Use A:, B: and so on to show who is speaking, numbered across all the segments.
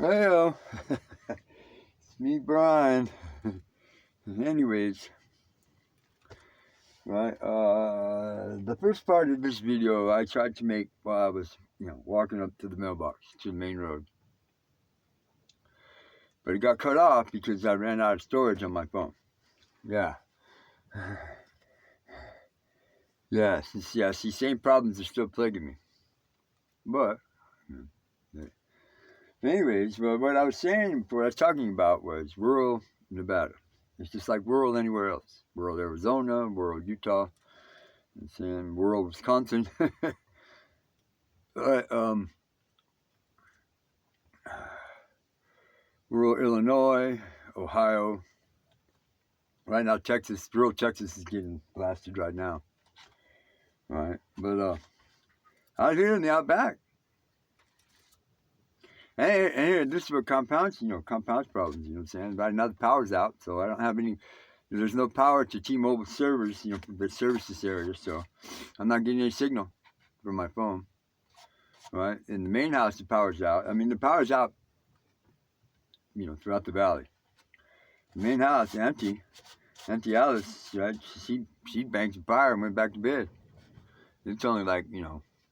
A: Well, it's me, Brian. Anyways, right. The first part of this video I tried to make while I was, walking up to the mailbox to the main road, but it got cut off because I ran out of storage on my phone. Yeah. Yeah. See, same problems are still plaguing me. But, anyways, well, what I was saying, what I was talking about was rural Nevada. It's just like rural anywhere else. Rural Arizona, rural Utah, and saying rural Wisconsin. Rural Illinois, Ohio. Right now, rural Texas is getting blasted right now. Right, but out here in the outback, and here, this is what compounds problems. You know what I'm saying? Right now, the power's out, so I don't have any. There's no power to T-Mobile servers, that service this area, so I'm not getting any signal from my phone. Right, in the main house, the power's out. I mean, the power's out, throughout the valley. The main house empty. Auntie Alice, right? She banked some fire and went back to bed. It's only like,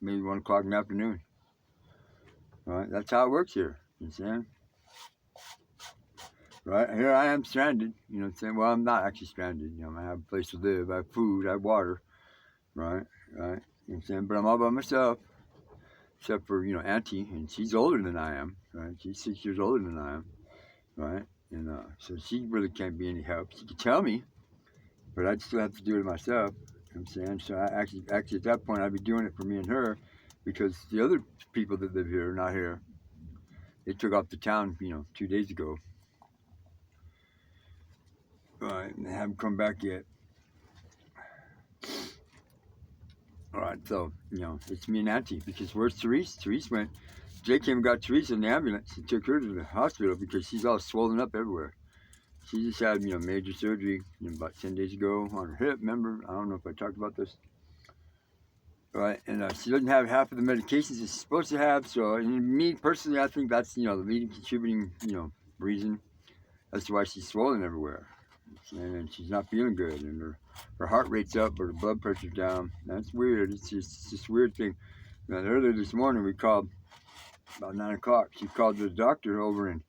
A: maybe 1 o'clock in the afternoon. Right? That's how it works here. You know what I'm saying? Right? Here I am stranded. You know what I'm saying? Well, I'm not actually stranded. I have a place to live. I have food. I have water. Right? Right? You know what I'm saying? But I'm all by myself. Except for, Auntie. And she's older than I am. Right? She's 6 years older than I am. Right? And so she really can't be any help. She could tell me. But I'd still have to do it myself. You know what I'm saying? So I actually at that point I'd be doing it for me and her, because the other people that live here are not here. They took off to town, 2 days ago. Alright, and they haven't come back yet. Alright, so, it's me and Auntie, because where's Therese? Therese went, Jake came and got Therese in the ambulance and took her to the hospital because she's all swollen up everywhere. She just had, major surgery about 10 days ago on her hip, remember? I don't know if I talked about this. Right, and she doesn't have half of the medications she's supposed to have. So, me personally, I think that's the leading contributing reason as to why she's swollen everywhere, and she's not feeling good, and her heart rate's up, but her blood pressure's down. That's weird. It's just a weird thing. Now, earlier this morning, we called about 9 o'clock. She called the doctor over in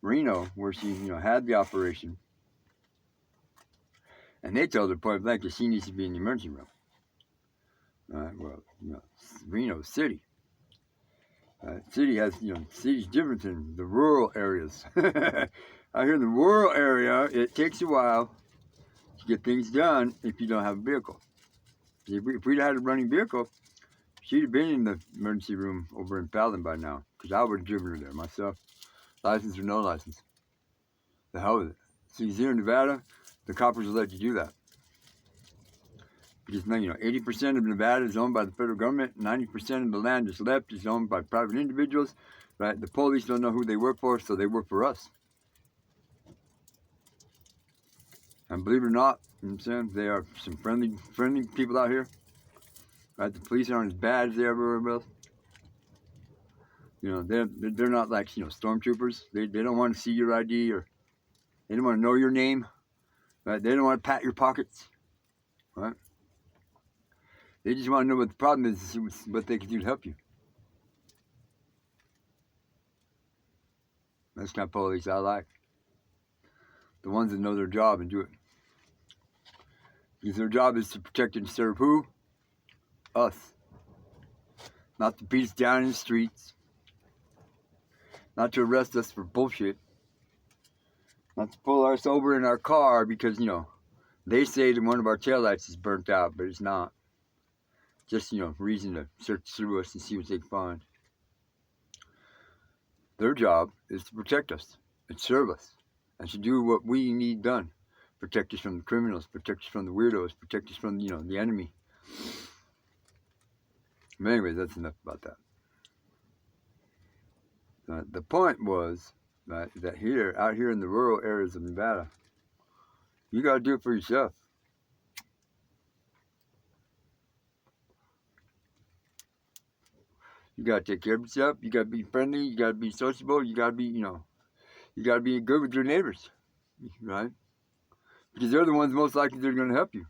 A: Reno, where she had the operation, and they told her point blank that she needs to be in the emergency room. Well, Reno City. City has, city's different than the rural areas. Out here in the rural area, it takes a while to get things done if you don't have a vehicle. If we'd had a running vehicle, she'd have been in the emergency room over in Fallon by now, because I would have driven her there myself, license or no license. The hell with it. See, here in Nevada, the coppers will let you do that. Because, 80% of Nevada is owned by the federal government. 90% of the land that's left is owned by private individuals. Right? The police don't know who they work for, so they work for us. And believe it or not, they are some friendly people out here. Right? The police aren't as bad as they ever were. They're not like stormtroopers. They don't want to see your ID, or they don't want to know your name. Right? They don't want to pat your pockets. Right? They just want to know what the problem is and see what they can do to help you. That's the kind of police I like. The ones that know their job and do it. Because their job is to protect and serve who? Us. Not to beat us down in the streets. Not to arrest us for bullshit. Not to pull us over in our car because, they say that one of our taillights is burnt out, but it's not. Just, reason to search through us and see what they can find. Their job is to protect us and serve us and to do what we need done. Protect us from the criminals, protect us from the weirdos, protect us from, the enemy. But anyways, that's enough about that. The point was that out here in the rural areas of Nevada, you got to do it for yourself. You gotta take care of yourself. You gotta be friendly. You gotta be sociable. You gotta be, you gotta be good with your neighbors, right? Because they're the ones most likely they're gonna help you,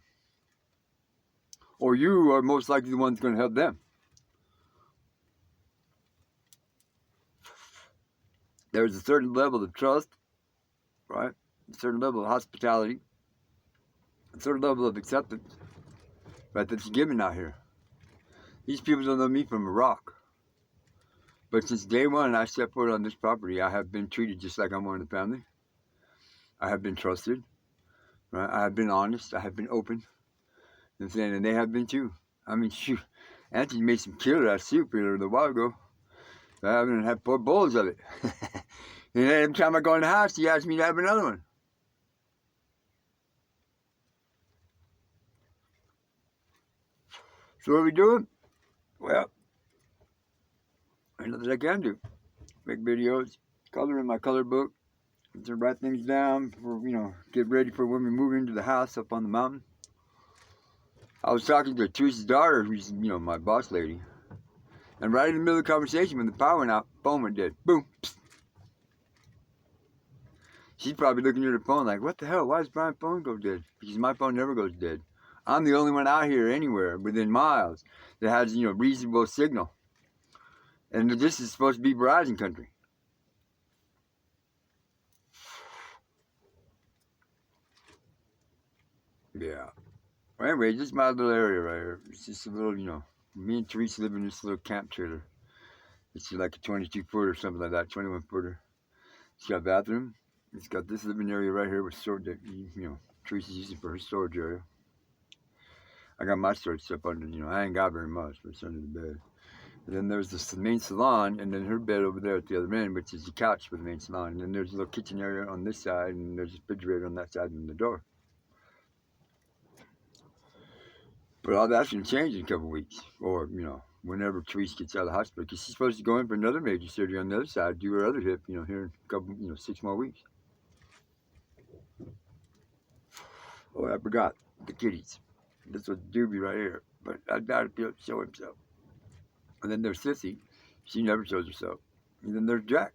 A: or you are most likely the ones gonna help them. There's a certain level of trust, right? A certain level of hospitality, a certain level of acceptance, right? That's given out here. These people don't know me from a rock. But since day one I stepped foot on this property, I have been treated just like I'm one of the family. I have been trusted, right? I have been honest. I have been open. You know what I'm saying? And they have been too. I mean, shoot, Anthony made some killer ass soup here a little while ago. I haven't had 4 bowls of it. And every time I go in the house, he asks me to have another one. So what are we doing? Well, I know that I can do. Make videos, color in my color book, to write things down for, get ready for when we move into the house up on the mountain. I was talking to Teresa's daughter, who's, my boss lady. And right in the middle of the conversation, when the power went out, phone went dead. Boom. Psst. She's probably looking at her phone like, what the hell? Why does Brian's phone go dead? Because my phone never goes dead. I'm the only one out here anywhere within miles that has, reasonable signal. And this is supposed to be Verizon country. Yeah. Well, anyway, this is my little area right here. It's just a little, me and Teresa live in this little camp trailer. It's like a 22-footer or something like that, 21-footer. It's got a bathroom. It's got this living area right here with storage that, Teresa's using for her storage area. I got my storage stuff under, I ain't got very much, but it's under the bed. And then there's this main salon, and then her bed over there at the other end, which is the couch for the main salon. And then there's a little kitchen area on this side, and there's a refrigerator on that side, and the door. But all that's going to change in a couple of weeks, or, whenever Teresa gets out of the hospital, because she's supposed to go in for another major surgery on the other side, do her other hip, here in a couple, 6 more weeks. Oh, I forgot the kitties. This was Doobie right here, but I doubt he'll show himself. And then there's Sissy. She never shows herself. And then there's Jack.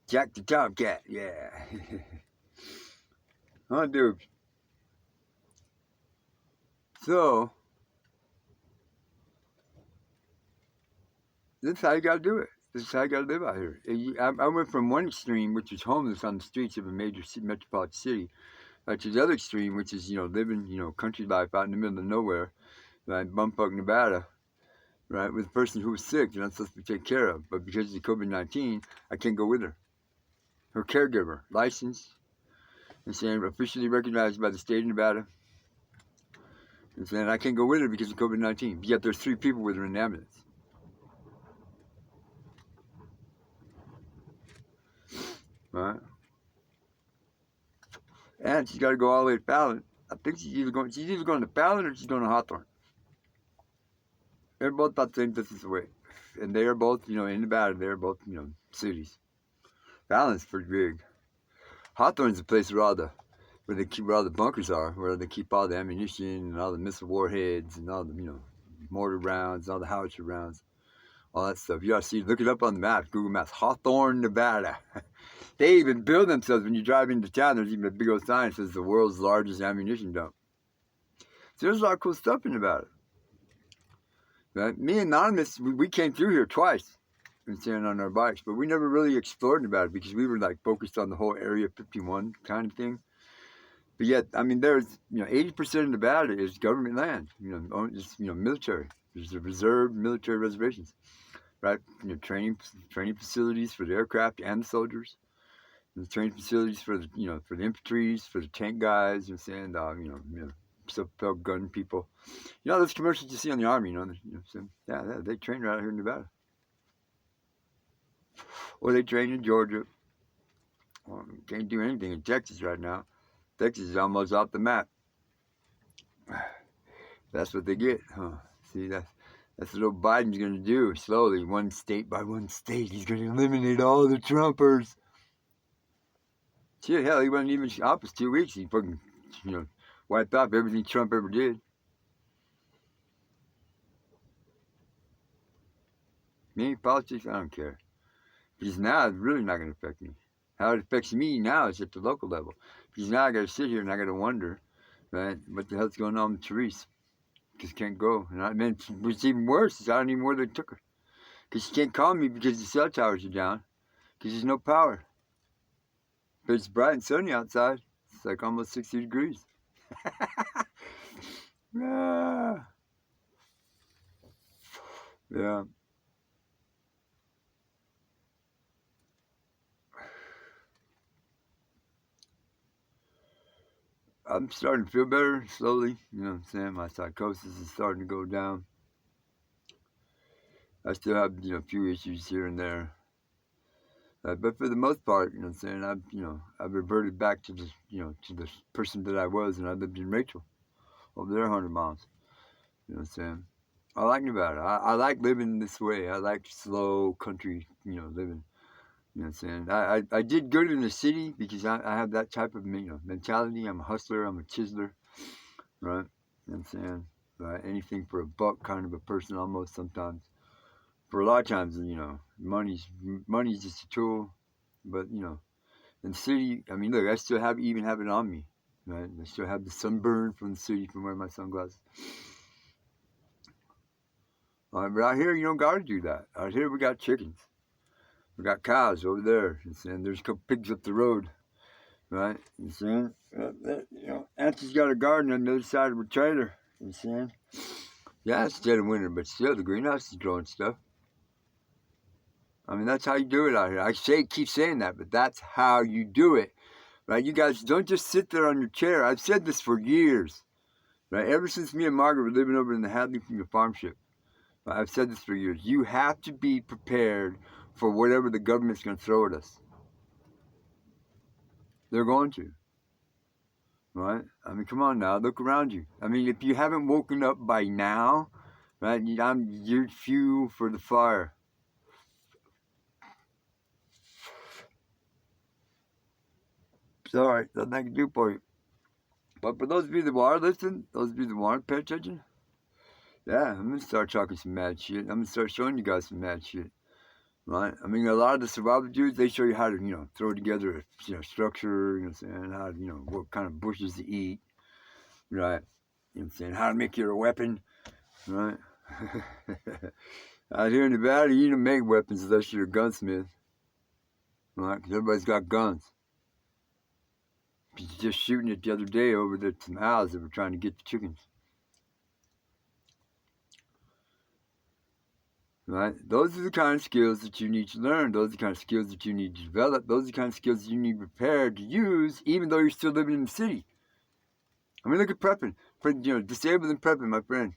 A: Jack the Tomcat, yeah. Huh, dude? So, this is how you gotta do it. This is how you gotta live out here. I went from one extreme, which is homeless on the streets of a major metropolitan city, to the other extreme, which is, living, country life out in the middle of nowhere, like bumfuck Nevada, right, with a person who was sick that I'm supposed to be taken care of. But because of COVID-19, I can't go with her. Her caregiver, licensed, and saying officially recognized by the state of Nevada. And saying I can't go with her because of COVID-19. Yet there's 3 people with her in the ambulance. Right? And she's got to go all the way to Fallon. I think she's either going to Fallon or she's going to Hawthorne. They're both about the same distance away. And they are both, in Nevada. They're both, cities. Fallon's pretty big. Hawthorne's the place where they keep where all the bunkers are, where they keep all the ammunition and all the missile warheads and all the, mortar rounds, all the howitzer rounds, all that stuff. You ought to see, look it up on the map, Google Maps, Hawthorne, Nevada. They even build themselves, when you drive into town, there's even a big old sign that says the world's largest ammunition dump. So there's a lot of cool stuff in Nevada. Right? Me and Anonymous, we came through here twice and standing on our bikes, but we never really explored Nevada because we were like focused on the whole Area 51 kind of thing. But yet, I mean, there's, 80% of Nevada is government land, just, military. There's the reserved military reservations, right? Training facilities for the aircraft and the soldiers. The training facilities for the, for the infantries, for the tank guys, self-propelled gun people. Those commercials you see on the Army, so, yeah, they train right out here in Nevada. Or they train in Georgia. Well, can't do anything in Texas right now. Texas is almost off the map. That's what they get, huh? See, that's what Biden's going to do slowly, one state by one state. He's going to eliminate all the Trumpers. Shit, hell, he wasn't even in office 2 weeks. He fucking, wiped out everything Trump ever did. Me, politics, I don't care. Because now it's really not going to affect me. How it affects me now is at the local level. Because now I got to sit here and I got to wonder, right, what the hell's going on with Therese? Because can't go. And I mean, what's even worse is I don't even know where they took her. Because she can't call me because the cell towers are down. Because there's no power. But it's bright and sunny outside. It's like almost 60 degrees. Yeah. Yeah. I'm starting to feel better slowly. You know what I'm saying? My psychosis is starting to go down. I still have, a few issues here and there. But for the most part, you know what I'm saying, I've reverted back to to the person that I was when I lived in Rachel, over there 100 miles. You know what I'm saying? I like about it. I like living this way. I like slow country, living. You know what I'm saying? I did good in the city because I have that type of, mentality. I'm a hustler. I'm a chiseler, right? You know what I'm saying? Right? Anything for a buck kind of a person almost sometimes. For a lot of times, money's just a tool. But, in the city, I mean, look, I still even have it on me, right? I still have the sunburn from the city from wearing my sunglasses. But out here, you don't got to do that. Out here, we got chickens. We got cows over there. And there's a couple pigs up the road, right? You see? Auntie's got a garden on the other side of her trailer. You see? Yeah, it's dead of winter, but still, the greenhouse is growing stuff. I mean, that's how you do it out here. Keep saying that, but that's how you do it, right? You guys don't just sit there on your chair. I've said this for years, right? Ever since me and Margaret were living over in the Hadley from the farm ship, right? I've said this for years. You have to be prepared for whatever the government's going to throw at us. They're going to, right? I mean, come on now, look around you. I mean, if you haven't woken up by now, right, you're fuel for the fire. Sorry, nothing I can do for you. But for those of you that are listening, those of you that want to pay attention, yeah, I'm going to start talking some mad shit. I'm going to start showing you guys some mad shit. Right? I mean, a lot of the survival dudes, they show you how to, throw together a, structure, you know what I'm saying, how to, what kind of bushes to eat, right? You know what I'm saying, how to make your weapon, right? Out here in Nevada, you don't make weapons unless you're a gunsmith, right? Because everybody's got guns. You're just shooting it the other day over there to some owls that were trying to get the chickens. Right? Those are the kind of skills that you need to learn. Those are the kind of skills that you need to develop. Those are the kind of skills you need prepared to use, even though you're still living in the city. I mean, look at prepping. Disabled and prepping, my friend.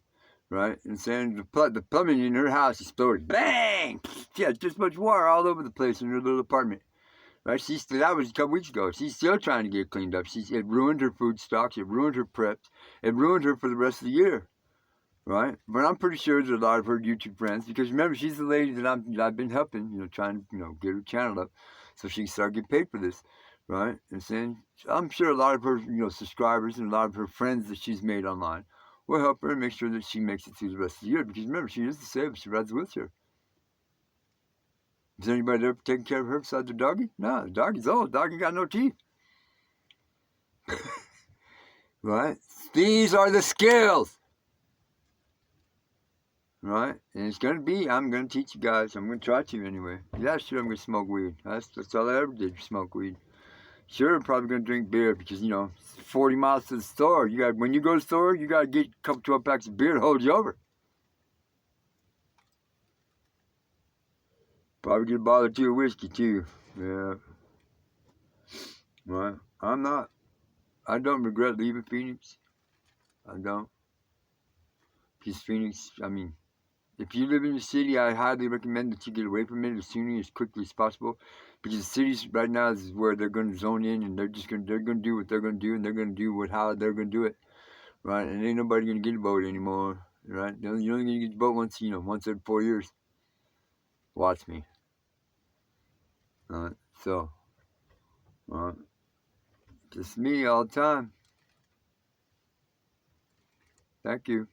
A: Right? And saying the plumbing in her house exploded. Bang! She had just much water all over the place in her little apartment. Right? That was a couple weeks ago. She's still trying to get it cleaned up. It ruined her food stocks. It ruined her preps. It ruined her for the rest of the year. Right? But I'm pretty sure there's a lot of her YouTube friends, because remember, she's the lady that I've been helping, trying to, get her channel up so she can start getting paid for this, right? And saying, I'm sure a lot of her, subscribers and a lot of her friends that she's made online will help her and make sure that she makes it through the rest of the year, because remember, she is disabled. She rides a wheelchair. Has anybody ever taken care of her besides the doggy? No, the doggy's old. The doggy got no teeth. Right? These are the skills. Right? And it's going to be, I'm going to teach you guys. I'm going to try to anyway. Yeah, sure, I'm going to smoke weed. That's all I ever did, smoke weed. Sure, I'm probably going to drink beer because, 40 miles to the store. When you go to the store, you got to get a couple 12 packs of beer to hold you over. Probably get a bottle or two of whiskey too. Yeah. Right. I don't regret leaving Phoenix. I don't. Because Phoenix, if you live in the city, I highly recommend that you get away from it as soon as quickly as possible, because the cities right now is where they're going to zone in, and they're going to do what they're going to do, and they're going to do how they're going to do it, right? And ain't nobody going to get a vote anymore, right? You're only going to get a vote once every 4 years. Watch me. So, just me all the time. Thank you.